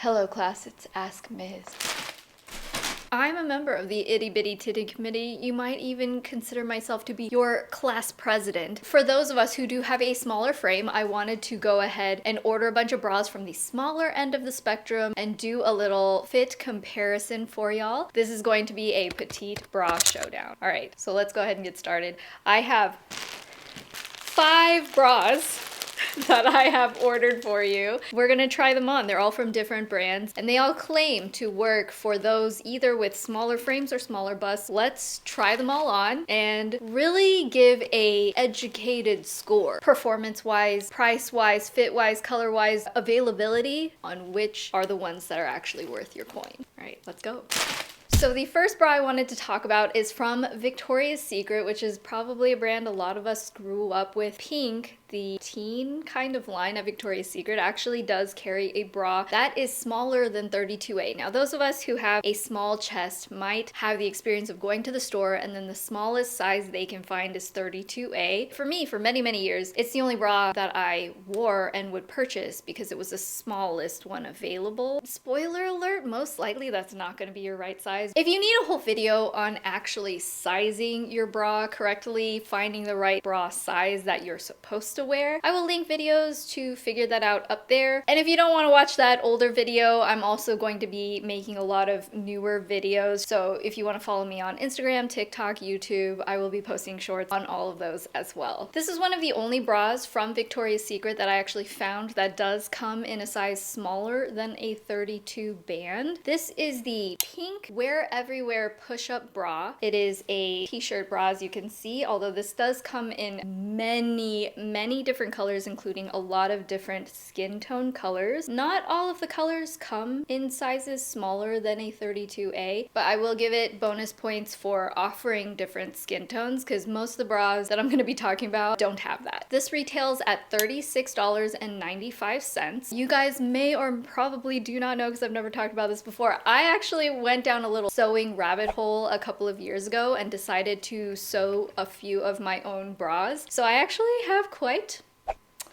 Hello class, it's Ask Ms. I'm a member of the Itty Bitty Titty Committee. You might even consider myself to be your class president. For those of us who do have a smaller frame, I wanted to go ahead and order a bunch of bras from the smaller end of the spectrum and do a little fit comparison for y'all. This is going to be a petite bra showdown. All right, so let's go ahead and get started. I have 5 bras that I have ordered for you. We're gonna try them on. They're all from different brands and they all claim to work for those either with smaller frames or smaller busts. Let's try them all on and really give a educated score. Performance-wise, price-wise, fit-wise, color-wise, availability on which are the ones that are actually worth your coin. All right, let's go. So the first bra I wanted to talk about is from Victoria's Secret, which is probably a brand a lot of us grew up with. Pink, the teen kind of line at Victoria's Secret, actually does carry a bra that is smaller than 32A. Now, those of us who have a small chest might have the experience of going to the store and then the smallest size they can find is 32A. For me, for many, many years, it's the only bra that I wore and would purchase because it was the smallest one available. Spoiler alert, most likely that's not going to be your right size. If you need a whole video on actually sizing your bra correctly, finding the right bra size that you're supposed to wear, I will link videos to figure that out up there. And if you don't want to watch that older video, I'm also going to be making a lot of newer videos. So if you want to follow me on Instagram, TikTok, YouTube, I will be posting shorts on all of those as well. This is one of the only bras from Victoria's Secret that I actually found that does come in a size smaller than a 32 band. This is the pink Wear Everywhere push-up bra. It is a t-shirt bra, as you can see, although this does come in many different colors, including a lot of different skin tone colors. Not all of the colors come in sizes smaller than a 32A, but I will give it bonus points for offering different skin tones because most of the bras that I'm going to be talking about don't have that. This retails at $36.95. You guys may or probably do not know because I've never talked about this before. I actually went down a little sewing rabbit hole a couple of years ago and decided to sew a few of my own bras. So I actually have quite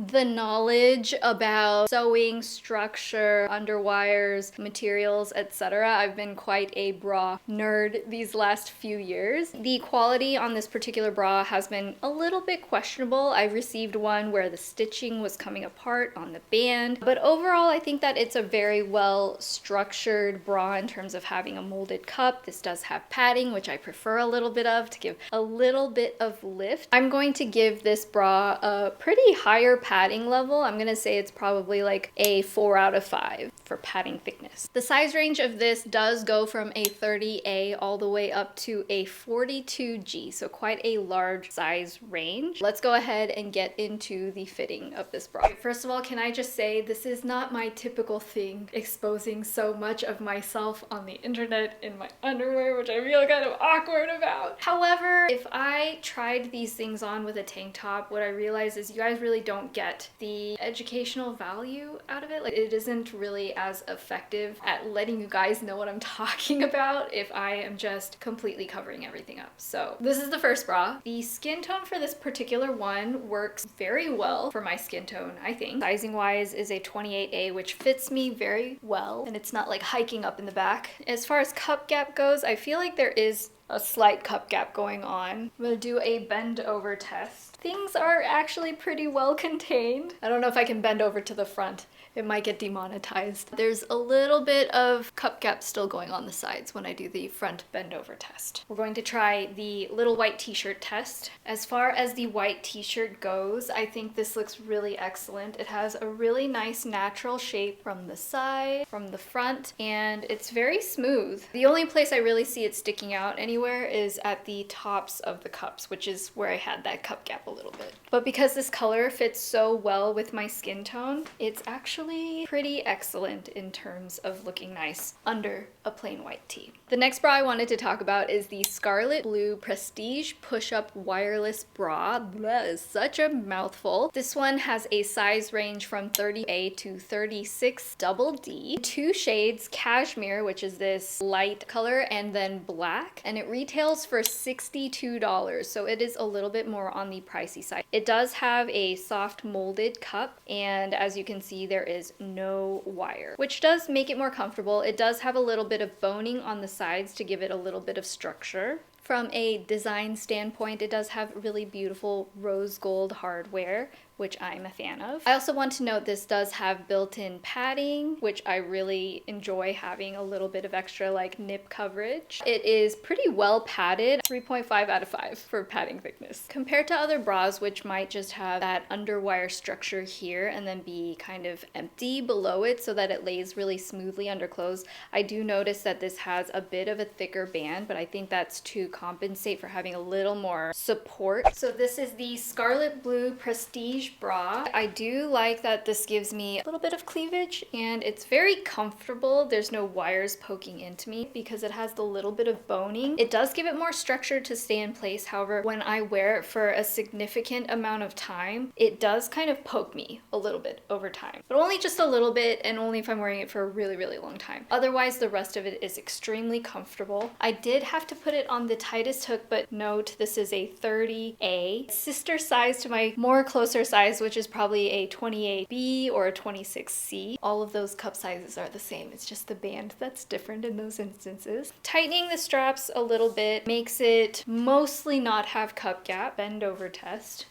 the knowledge about sewing, structure, underwires, materials, etc. I've been quite a bra nerd these last few years. The quality on this particular bra has been a little bit questionable. I received one where the stitching was coming apart on the band, but overall I think that it's a very well structured bra in terms of having a molded cup. This does have padding, which I prefer a little bit of to give a little bit of lift. I'm going to give this bra a pretty higher padding level. I'm gonna say it's probably like a 4 out of 5 for padding thickness. The size range of this does go from a 30A all the way up to a 42G, so quite a large size range. Let's go ahead and get into the fitting of this bra. First of all, can I just say this is not my typical thing, exposing so much of myself on the internet in my underwear, which I feel kind of awkward about. However, if I tried these things on with a tank top, what I realized is you guys really don't get the educational value out of it. Like, it isn't really as effective at letting you guys know what I'm talking about if I am just completely covering everything up. So this is the first bra. The skin tone for this particular one works very well for my skin tone, I think. Sizing wise is a 28A, which fits me very well, and it's not like hiking up in the back. As far as cup gap goes, I feel like there is a slight cup gap going on. I'm gonna do a bend over test. Things are actually pretty well contained. I don't know if I can bend over to the front. It might get demonetized. There's a little bit of cup gap still going on the sides when I do the front bend over test. We're going to try the little white t-shirt test. As far as the white t-shirt goes, I think this looks really excellent. It has a really nice natural shape from the side, from the front, and it's very smooth. The only place I really see it sticking out anywhere is at the tops of the cups, which is where I had that cup gap a little bit. But because this color fits so well with my skin tone, it's actually pretty excellent in terms of looking nice under a plain white tee. The next bra I wanted to talk about is the Scarlet Blue Prestige Push-Up Wireless Bra. That is such a mouthful. This one has a size range from 30A to 36 double D. 2 shades, cashmere, which is this light color, and then black, and it retails for $62, so it is a little bit more on the pricey side. It does have a soft molded cup, and as you can see, there is no wire, which does make it more comfortable. It does have a little bit of boning on the sides to give it a little bit of structure. From a design standpoint, it does have really beautiful rose gold hardware, which I'm a fan of. I also want to note this does have built-in padding, which I really enjoy having a little bit of extra like nip coverage. It is pretty well padded, 3.5 out of 5 for padding thickness. Compared to other bras, which might just have that underwire structure here and then be kind of empty below it so that it lays really smoothly under clothes, I do notice that this has a bit of a thicker band, but I think that's to compensate for having a little more support. So this is the Scarlet Blue Prestige bra. I do like that this gives me a little bit of cleavage and it's very comfortable. There's no wires poking into me because it has the little bit of boning. It does give it more structure to stay in place. However, when I wear it for a significant amount of time, it does kind of poke me a little bit over time, but only just a little bit and only if I'm wearing it for a really, really long time. Otherwise, the rest of it is extremely comfortable. I did have to put it on the tightest hook, but note this is a 30A, sister size to my more closer size, which is probably a 28B or a 26C. All of those cup sizes are the same. It's just the band that's different in those instances. Tightening the straps a little bit makes it mostly not have cup gap. Bend over test.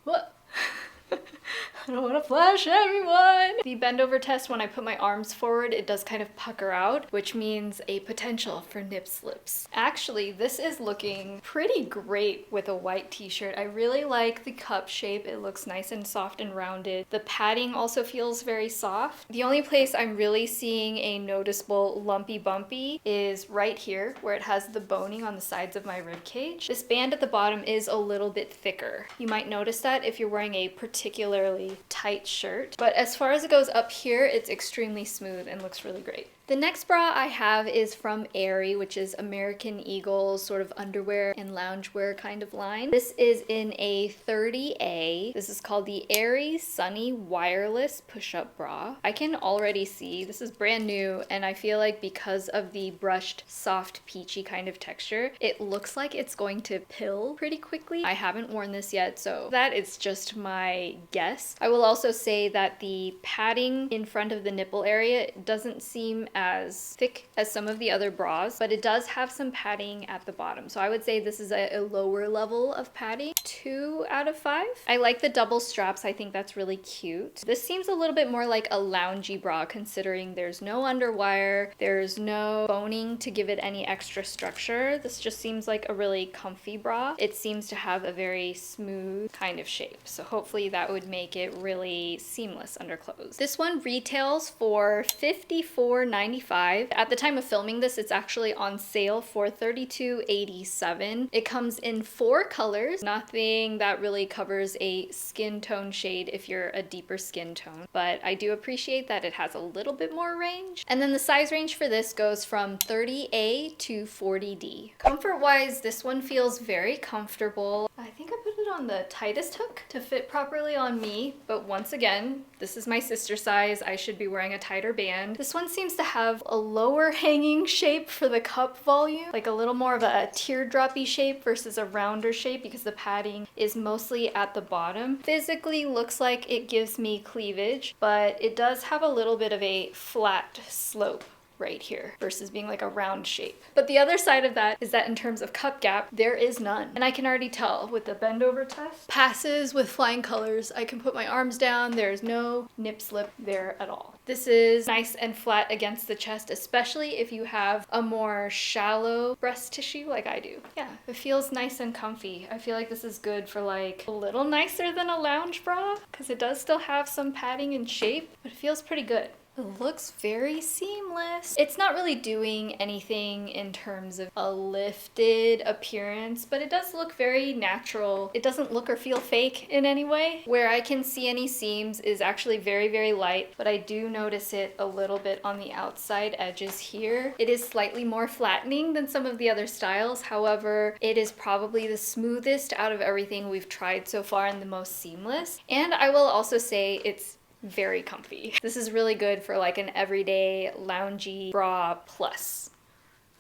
What? I don't want to flash everyone. The bend over test, when I put my arms forward, it does kind of pucker out, which means a potential for nip slips. Actually, this is looking pretty great with a white t-shirt. I really like the cup shape. It looks nice and soft and rounded. The padding also feels very soft. The only place I'm really seeing a noticeable lumpy bumpy is right here, where it has the boning on the sides of my rib cage. This band at the bottom is a little bit thicker. You might notice that if you're wearing a particularly tight shirt, but as far as it goes up here, it's extremely smooth and looks really great. The next bra I have is from Aerie, which is American Eagle's sort of underwear and loungewear kind of line. This is in a 30A. This is called the Aerie Sunny Wireless Push-Up Bra. I can already see this is brand new, and I feel like because of the brushed, soft, peachy kind of texture, it looks like it's going to pill pretty quickly. I haven't worn this yet, so that is just my guess. I will also say that the padding in front of the nipple area doesn't seem as thick as some of the other bras, but it does have some padding at the bottom. So I would say this is a lower level of padding. 2 out of 5. I like the double straps. I think that's really cute. This seems a little bit more like a loungy bra, considering there's no underwire, there's no boning to give it any extra structure. This just seems like a really comfy bra. It seems to have a very smooth kind of shape, so hopefully that would make it really seamless under clothes. This one retails for $54.95. At the time of filming this, it's actually on sale for $32.87. It comes in 4 colors, nothing that really covers a skin tone shade if you're a deeper skin tone, but I do appreciate that it has a little bit more range. And then the size range for this goes from 30A to 40D. Comfort-wise, this one feels very comfortable. I think I put it on the tightest hook to fit properly on me, but once again, this is my sister size. I should be wearing a tighter band. This one seems to have a lower hanging shape for the cup volume, like a little more of a teardroppy shape versus a rounder shape because the padding is mostly at the bottom. Physically looks like it gives me cleavage, but it does have a little bit of a flat slope right here versus being like a round shape. But the other side of that is that in terms of cup gap, there is none. And I can already tell with the bend over test, passes with flying colors. I can put my arms down. There's no nip slip there at all. This is nice and flat against the chest, especially if you have a more shallow breast tissue like I do. Yeah, it feels nice and comfy. I feel like this is good for like a little nicer than a lounge bra because it does still have some padding and shape, but it feels pretty good. It looks very seamless. It's not really doing anything in terms of a lifted appearance, but it does look very natural. It doesn't look or feel fake in any way. Where I can see any seams is actually very, very light, but I do notice it a little bit on the outside edges here. It is slightly more flattening than some of the other styles. However, it is probably the smoothest out of everything we've tried so far and the most seamless. And I will also say it's very comfy. This is really good for like an everyday loungy bra plus.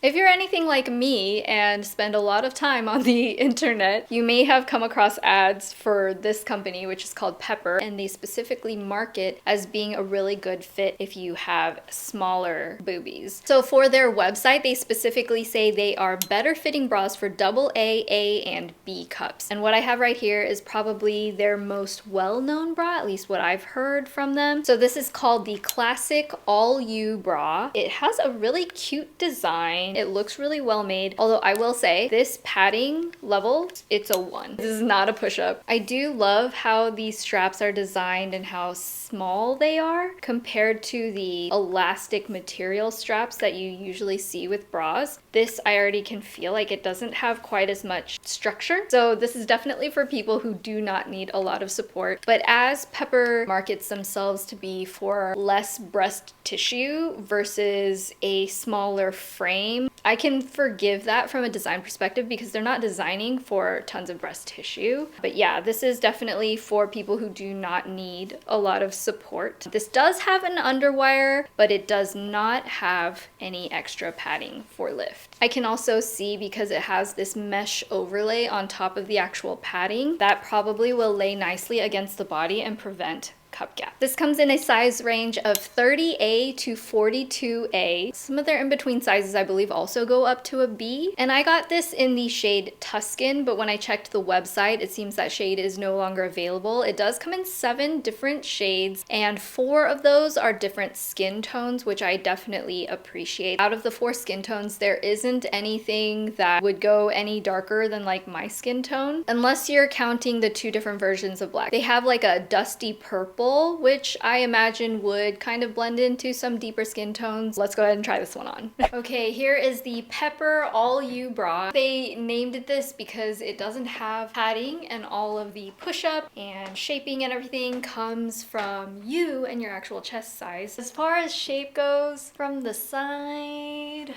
If you're anything like me and spend a lot of time on the internet, you may have come across ads for this company, which is called Pepper, and they specifically market as being a really good fit if you have smaller boobies. So for their website, they specifically say they are better fitting bras for AA, A, and B cups. And what I have right here is probably their most well-known bra, at least what I've heard from them. So this is called the Classic All You Bra. It has a really cute design. It looks really well made, although I will say this padding level, it's a 1. This is not a push-up. I do love how these straps are designed and how small they are compared to the elastic material straps that you usually see with bras. This I already can feel like it doesn't have quite as much structure. So this is definitely for people who do not need a lot of support. But as Pepper markets themselves to be for less breast tissue versus a smaller frame, I can forgive that from a design perspective because they're not designing for tons of breast tissue. But yeah, this is definitely for people who do not need a lot of support. This does have an underwire, but it does not have any extra padding for lift. I can also see, because it has this mesh overlay on top of the actual padding, that probably will lay nicely against the body and prevent cup gap. This comes in a size range of 30A to 42A. Some of their in-between sizes I believe also go up to a B. And I got this in the shade Tuscan, but when I checked the website, it seems that shade is no longer available. It does come in 7 different shades, and 4 of those are different skin tones, which I definitely appreciate. Out of the 4 skin tones, there isn't anything that would go any darker than like my skin tone, unless you're counting the 2 different versions of black. They have like a dusty purple, which I imagine would kind of blend into some deeper skin tones. Let's go ahead and try this one on. Okay, here is the Pepper All You Bra. They named it this because it doesn't have padding, and all of the push-up and shaping and everything comes from you and your actual chest size. As far as shape goes, from the side,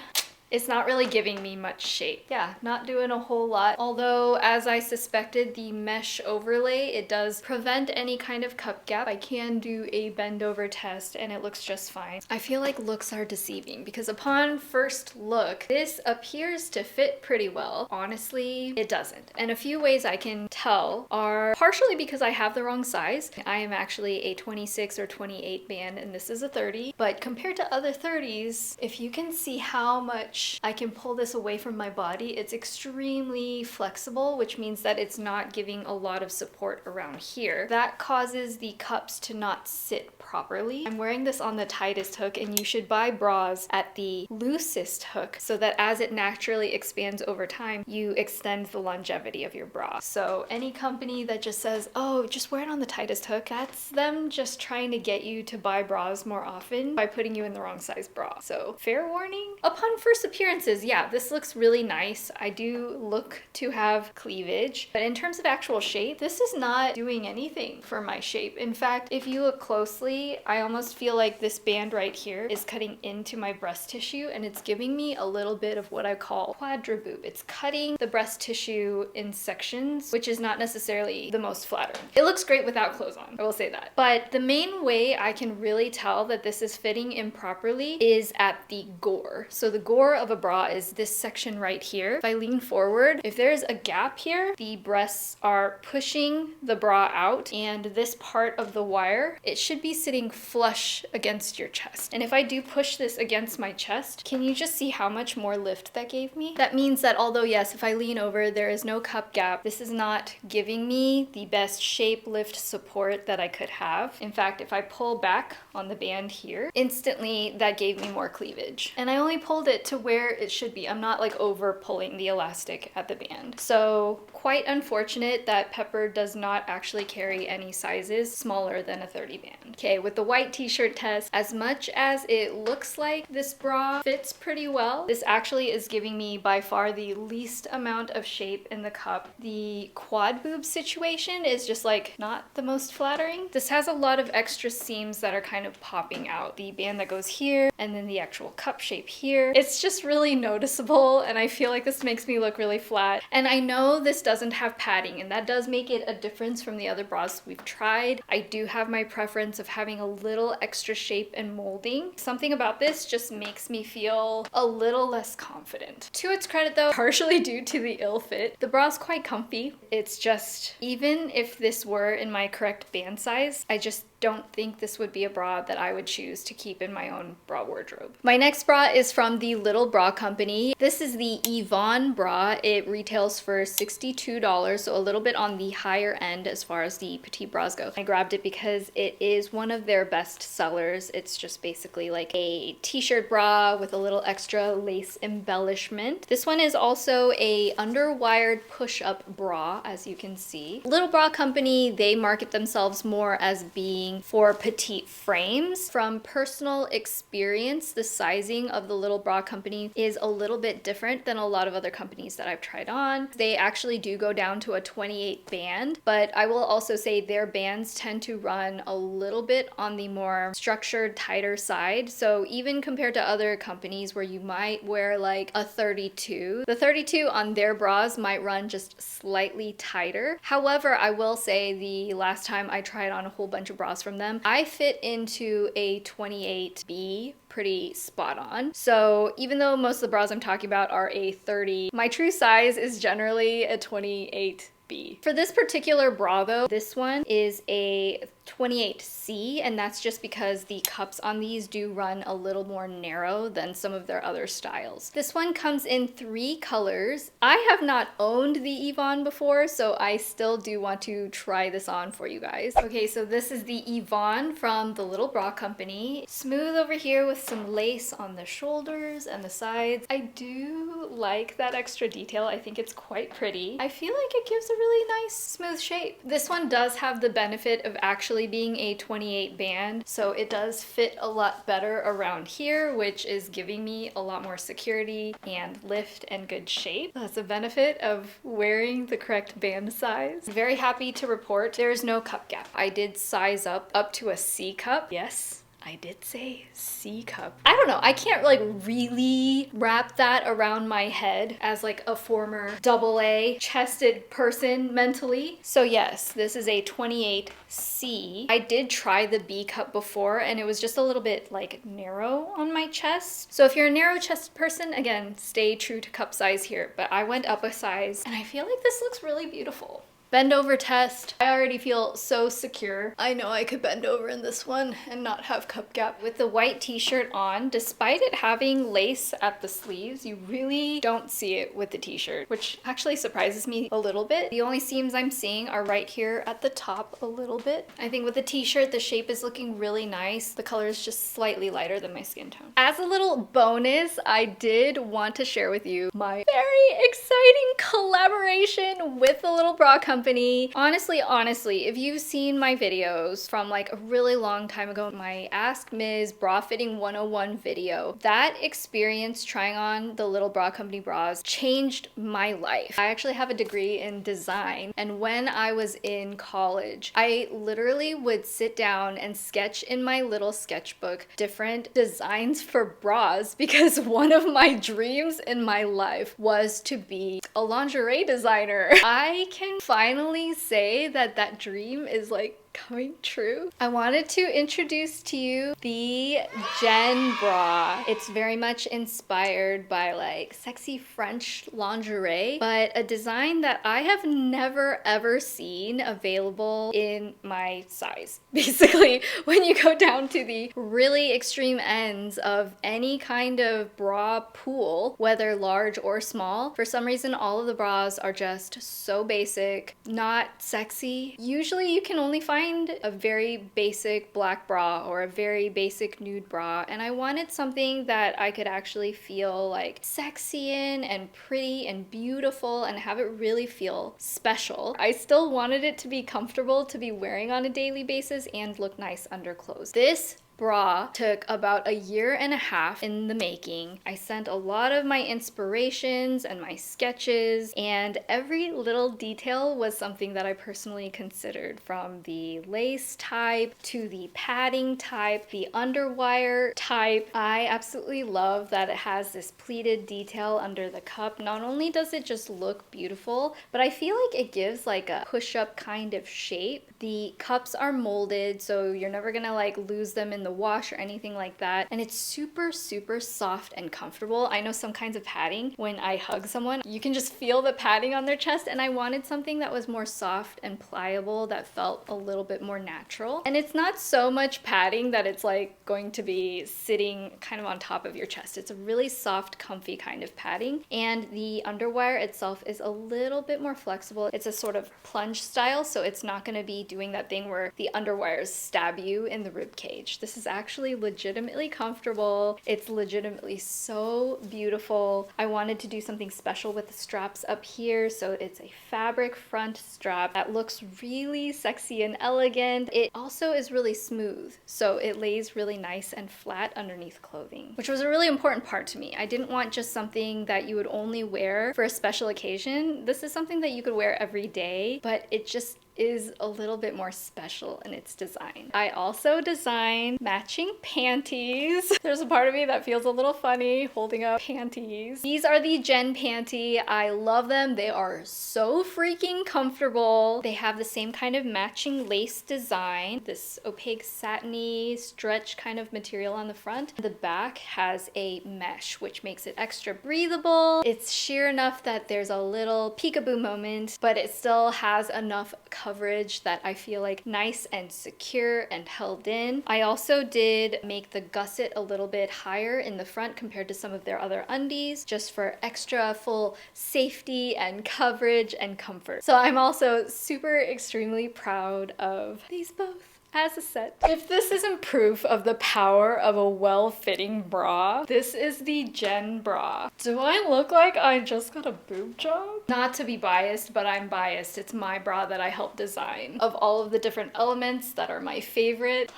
it's not really giving me much shape. Yeah, not doing a whole lot. Although, as I suspected, the mesh overlay, it does prevent any kind of cup gap. I can do a bend over test and it looks just fine. I feel like looks are deceiving because upon first look, this appears to fit pretty well. Honestly, it doesn't. And a few ways I can tell are partially because I have the wrong size. I am actually a 26 or 28 band and this is a 30. But compared to other 30s, if you can see how much I can pull this away from my body, it's extremely flexible, which means that it's not giving a lot of support around here. That causes the cups to not sit properly. I'm wearing this on the tightest hook, and you should buy bras at the loosest hook so that as it naturally expands over time, you extend the longevity of your bra. So any company that just says, oh, just wear it on the tightest hook, that's them just trying to get you to buy bras more often by putting you in the wrong size bra. So fair warning. Upon first appearances, yeah, this looks really nice. I do look to have cleavage, but in terms of actual shape, this is not doing anything for my shape. In fact, if you look closely, I almost feel like this band right here is cutting into my breast tissue, and it's giving me a little bit of what I call quadriboob. It's cutting the breast tissue in sections, which is not necessarily the most flattering. It looks great without clothes on, I will say that. But the main way I can really tell that this is fitting improperly is at the gore. So the gore of a bra is this section right here. If I lean forward, if there's a gap here, the breasts are pushing the bra out, and this part of the wire, it should be sitting flush against your chest. And if I do push this against my chest, can you just see how much more lift that gave me? That means that although yes, if I lean over, there is no cup gap, this is not giving me the best shape, lift, support that I could have. In fact, if I pull back on the band here, instantly that gave me more cleavage. And I only pulled it to where it should be. I'm not like over pulling the elastic at the band. So quite unfortunate that Pepper does not actually carry any sizes smaller than a 30 band. Okay, with the white t-shirt test, as much as it looks like this bra fits pretty well, this actually is giving me by far the least amount of shape in the cup. The quad boob situation is just like not the most flattering. This has a lot of extra seams that are kind of popping out. The band that goes here and then the actual cup shape here. It's just really noticeable, and I feel like this makes me look really flat. And I know this doesn't have padding, and that does make it a difference from the other bras we've tried. I do have my preference of of having a little extra shape and molding. Something about this just makes me feel a little less confident. To its credit though, partially due to the ill fit, the bra is quite comfy. It's just, even if this were in my correct band size, I just don't think this would be a bra that I would choose to keep in my own bra wardrobe. My next bra is from the Little Bra Company. This is the Yvonne bra. It retails for $62, so a little bit on the higher end as far as the petite bras go. I grabbed it because it is one of their best sellers. It's just basically like a t-shirt bra with a little extra lace embellishment. This one is also a underwired push-up bra, as you can see. Little Bra Company, they market themselves more as being for petite frames. From personal experience, the sizing of the Little Bra Company is a little bit different than a lot of other companies that I've tried on. They actually do go down to a 28 band, but I will also say their bands tend to run a little bit on the more structured, tighter side. So even compared to other companies where you might wear like a 32, the 32 on their bras might run just slightly tighter. However, I will say the last time I tried on a whole bunch of bras from them, I fit into a 28B pretty spot on. So even though most of the bras I'm talking about are a 30, my true size is generally a 28B. For this particular bra though, this one is a 28C, and that's just because the cups on these do run a little more narrow than some of their other styles. This one comes in 3 colors. I have not owned the Yvonne before, so I still do want to try this on for you guys. Okay, so this is the Yvonne from the Little Bra Company. Smooth over here with some lace on the shoulders and the sides. I do like that extra detail. I think it's quite pretty. I feel like it gives a really nice smooth shape. This one does have the benefit of actually being a 28 band, so it does fit a lot better around here, which is giving me a lot more security and lift and good shape. That's a benefit of wearing the correct band size. Very happy to report there is no cup gap. I did size up to a C cup. Yes, I did say C cup. I don't know, I can't like really wrap that around my head as like a former AA chested person mentally. So yes, this is a 28C. I did try the B cup before and it was just a little bit like narrow on my chest. So if you're a narrow chested person, again, stay true to cup size here, but I went up a size and I feel like this looks really beautiful. Bend over test. I already feel so secure. I know I could bend over in this one and not have cup gap. With the white t-shirt on, despite it having lace at the sleeves, you really don't see it with the t-shirt, which actually surprises me a little bit. The only seams I'm seeing are right here at the top a little bit. I think with the t-shirt, the shape is looking really nice. The color is just slightly lighter than my skin tone. As a little bonus, I did want to share with you my very exciting collaboration with the Little Bra Company. Honestly, if you've seen my videos from like a really long time ago, my Ask Ms. Bra Fitting 101 video, that experience trying on the Little Bra Company bras changed my life. I actually have a degree in design, and when I was in college, I literally would sit down and sketch in my little sketchbook different designs for bras because one of my dreams in my life was to be a lingerie designer. I can finally say that that dream is like coming true. I wanted to introduce to you the Jen bra. It's very much inspired by like sexy French lingerie, but a design that I have never ever seen available in my size. Basically, when you go down to the really extreme ends of any kind of bra pool, whether large or small, for some reason all of the bras are just so basic, not sexy. Usually you can only find a very basic black bra or a very basic nude bra, and I wanted something that I could actually feel like sexy in and pretty and beautiful and have it really feel special. I still wanted it to be comfortable to be wearing on a daily basis and look nice under clothes. This bra took about 1.5 years in the making. I sent a lot of my inspirations and my sketches, and every little detail was something that I personally considered, from the lace type to the padding type, the underwire type. I absolutely love that it has this pleated detail under the cup. Not only does it just look beautiful, but I feel like it gives like a push-up kind of shape. The cups are molded, so you're never gonna like lose them in the wash or anything like that. And it's super, super soft and comfortable. I know some kinds of padding, when I hug someone, you can just feel the padding on their chest, and I wanted something that was more soft and pliable, that felt a little bit more natural. And it's not so much padding that it's like going to be sitting kind of on top of your chest. It's a really soft, comfy kind of padding. And the underwire itself is a little bit more flexible. It's a sort of plunge style, so it's not gonna be doing that thing where the underwires stab you in the rib cage. This is actually legitimately comfortable. It's legitimately so beautiful. I wanted to do something special with the straps up here, so it's a fabric front strap that looks really sexy and elegant. It also is really smooth, so it lays really nice and flat underneath clothing, which was a really important part to me. I didn't want just something that you would only wear for a special occasion. This is something that you could wear every day, but it just is a little bit more special in its design. I also designed matching panties. There's a part of me that feels a little funny holding up panties. These are the Jen panty. I love them. They are so freaking comfortable. They have the same kind of matching lace design, this opaque satiny stretch kind of material on the front. The back has a mesh, which makes it extra breathable. It's sheer enough that there's a little peekaboo moment, but it still has enough coverage that I feel like nice and secure and held in. I also did make the gusset a little bit higher in the front compared to some of their other undies, just for extra full safety and coverage and comfort. So I'm also super extremely proud of these both as a set. If this isn't proof of the power of a well-fitting bra, this is the Jen bra. Do I look like I just got a boob job? Not to be biased, but I'm biased. It's my bra that I helped design. Of all of the different elements that are my favorite,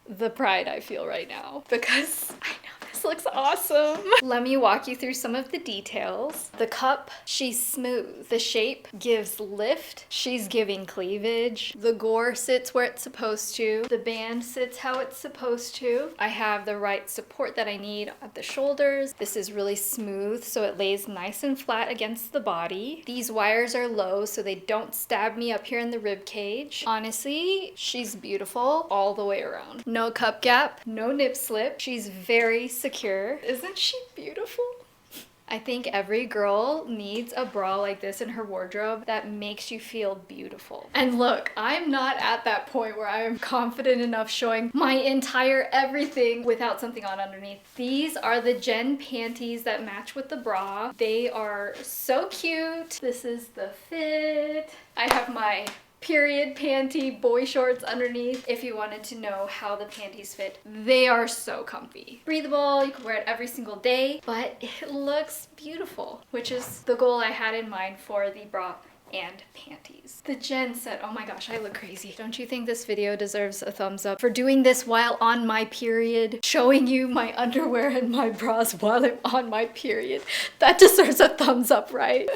the pride I feel right now, because I know this looks awesome. Let me walk you through some of the details. The cup, she's smooth. The shape gives lift. She's giving cleavage. The gore sits where it's supposed to. The band sits how it's supposed to. I have the right support that I need at the shoulders. This is really smooth, so it lays nice and flat against the body. These wires are low, so they don't stab me up here in the rib cage. Honestly, she's beautiful all the way around. No cup gap, no nip slip. She's very secure. Isn't she beautiful? I think every girl needs a bra like this in her wardrobe that makes you feel beautiful. And look, I'm not at that point where I am confident enough showing my entire everything without something on underneath. These are the Jen panties that match with the bra. They are so cute. This is the fit. I have my period panty boy shorts underneath. If you wanted to know how the panties fit, they are so comfy. Breathable, you can wear it every single day, but it looks beautiful, which is the goal I had in mind for the bra and panties. The Jen set, oh my gosh, I look crazy. Don't you think this video deserves a thumbs up for doing this while on my period? Showing you my underwear and my bras while I'm on my period. That deserves a thumbs up, right?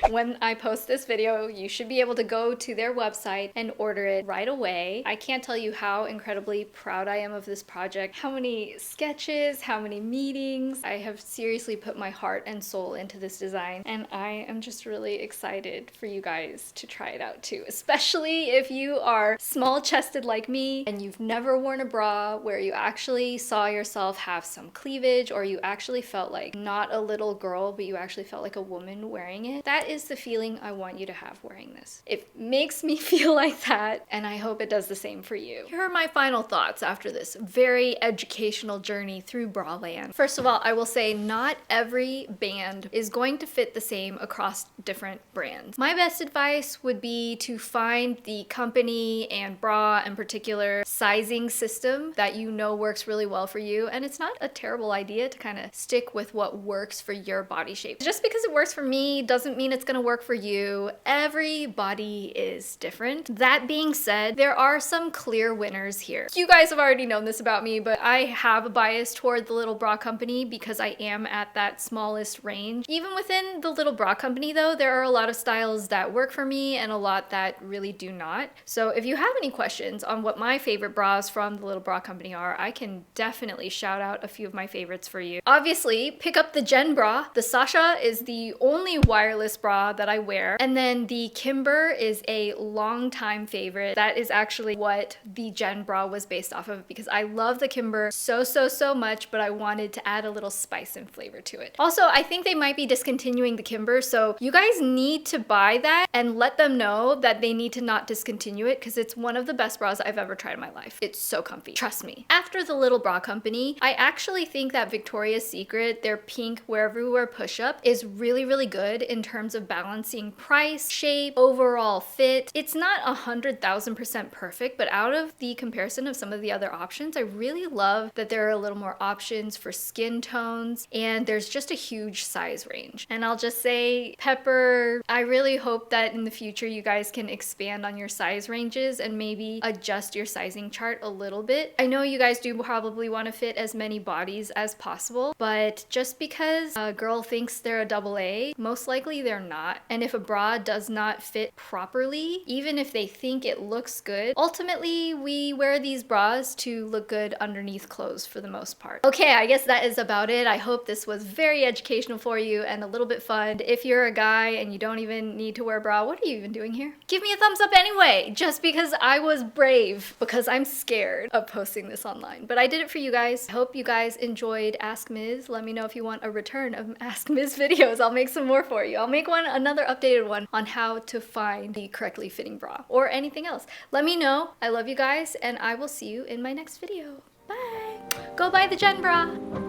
When I post this video, you should be able to go to their website and order it right away. I can't tell you how incredibly proud I am of this project, how many sketches, how many meetings. I have seriously put my heart and soul into this design, and I am just really excited for you guys to try it out too, especially if you are small-chested like me and you've never worn a bra where you actually saw yourself have some cleavage, or you actually felt like not a little girl, but you actually felt like a woman wearing it. That is the feeling I want you to have wearing this. It makes me feel like that, and I hope it does the same for you. Here are my final thoughts after this very educational journey through Braland. First of all, I will say not every band is going to fit the same across different brands. My best advice would be to find the company and bra in particular sizing system that you know works really well for you, and it's not a terrible idea to kind of stick with what works for your body shape. Just because it works for me doesn't doesn't mean it's gonna work for you. Every body is different. That being said, there are some clear winners here. You guys have already known this about me, but I have a bias toward the Little Bra Company because I am at that smallest range. Even within the Little Bra Company though, there are a lot of styles that work for me and a lot that really do not. So if you have any questions on what my favorite bras from the Little Bra Company are, I can definitely shout out a few of my favorites for you. Obviously, pick up the Jen bra. The Sasha is the only wireless bra that I wear. And then the Kimber is a long-time favorite. That is actually what the Jen bra was based off of because I love the Kimber so much, but I wanted to add a little spice and flavor to it. Also, I think they might be discontinuing the Kimber, so you guys need to buy that and let them know that they need to not discontinue it because it's one of the best bras I've ever tried in my life. It's so comfy, trust me. After the Little Bra Company, I actually think that Victoria's Secret, their pink Wear Everywhere push-up is really good in terms of balancing price, shape, overall fit. It's not 100,000% perfect, but out of the comparison of some of the other options, I really love that there are a little more options for skin tones and there's just a huge size range. And I'll just say, Pepper, I really hope that in the future you guys can expand on your size ranges and maybe adjust your sizing chart a little bit. I know you guys do probably want to fit as many bodies as possible, but just because a girl thinks they're a AA, most likely they're not. And if a bra does not fit properly, even if they think it looks good, ultimately we wear these bras to look good underneath clothes for the most part. Okay, I guess that is about it. I hope this was very educational for you and a little bit fun. If you're a guy and you don't even need to wear a bra, what are you even doing here? Give me a thumbs up anyway, just because I was brave, because I'm scared of posting this online. But I did it for you guys. I hope you guys enjoyed Ask Ms. Let me know if you want a return of Ask Ms videos. I'll make some more for you. I'll make another updated one on how to find the correctly fitting bra or anything else. Let me know. I love you guys and I will see you in my next video. Bye! Go buy the Jen bra!